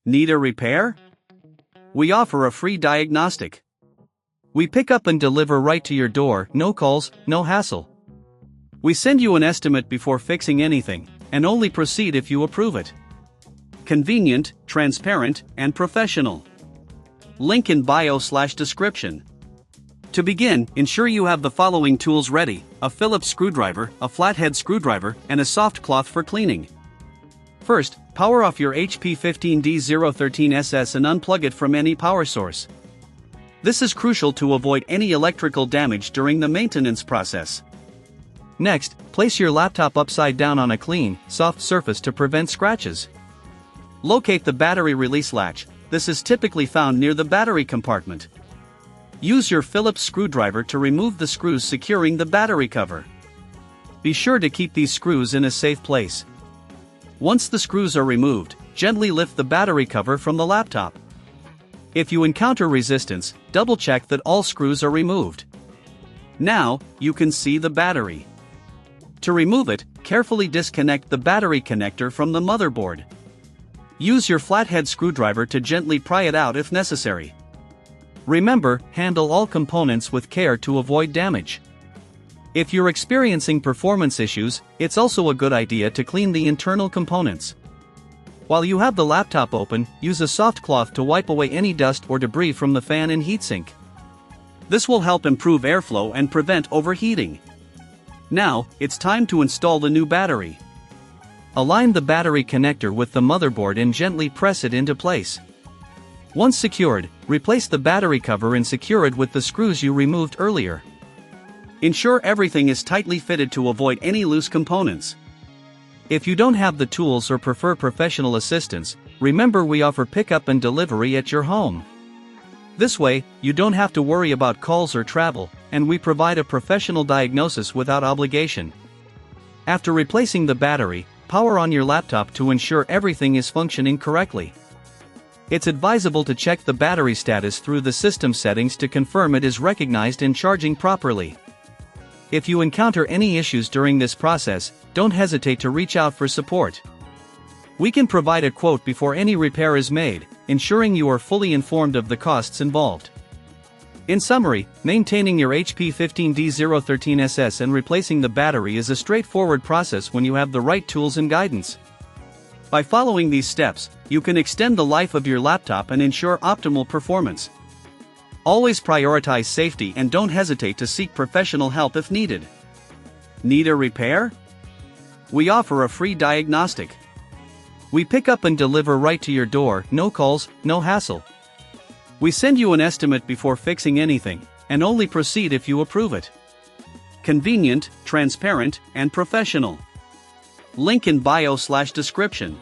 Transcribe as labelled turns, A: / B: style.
A: Need a repair? We offer a free diagnostic. We pick up and deliver right to your door, no calls, no hassle. We send you an estimate before fixing anything, and only proceed if you approve it. Convenient, transparent, and professional. Link in bio/description. To begin, ensure you have the following tools ready: a Phillips screwdriver, a flathead screwdriver, and a soft cloth for cleaning. First, power off your HP 15 D013ss and unplug it from any power source. This is crucial to avoid any electrical damage during the maintenance process. Next, place your laptop upside down on a clean, soft surface to prevent scratches. Locate the battery release latch. This is typically found near the battery compartment. Use your Phillips screwdriver to remove the screws securing the battery cover. Be sure to keep these screws in a safe place. Once the screws are removed, gently lift the battery cover from the laptop. If you encounter resistance, double-check that all screws are removed. Now, you can see the battery. To remove it, carefully disconnect the battery connector from the motherboard. Use your flathead screwdriver to gently pry it out if necessary. Remember, handle all components with care to avoid damage. If you're experiencing performance issues, it's also a good idea to clean the internal components. While you have the laptop open, use a soft cloth to wipe away any dust or debris from the fan and heatsink. This will help improve airflow and prevent overheating. Now, it's time to install the new battery. Align the battery connector with the motherboard and gently press it into place. Once secured, replace the battery cover and secure it with the screws you removed earlier. Ensure everything is tightly fitted to avoid any loose components. If you don't have the tools or prefer professional assistance, remember we offer pickup and delivery at your home. This way, you don't have to worry about calls or travel, and we provide a professional diagnosis without obligation. After replacing the battery, power on your laptop to ensure everything is functioning correctly. It's advisable to check the battery status through the system settings to confirm it is recognized and charging properly. If you encounter any issues during this process, don't hesitate to reach out for support. We can provide a quote before any repair is made, ensuring you are fully informed of the costs involved. In summary, maintaining your HP 15 D013ss and replacing the battery is a straightforward process when you have the right tools and guidance. By following these steps, you can extend the life of your laptop and ensure optimal performance. Always prioritize safety and don't hesitate to seek professional help if needed. Need a repair? We offer a free diagnostic. We pick up and deliver right to your door, no calls, no hassle. We send you an estimate before fixing anything, and only proceed if you approve it. Convenient, transparent, and professional. Link in bio/description.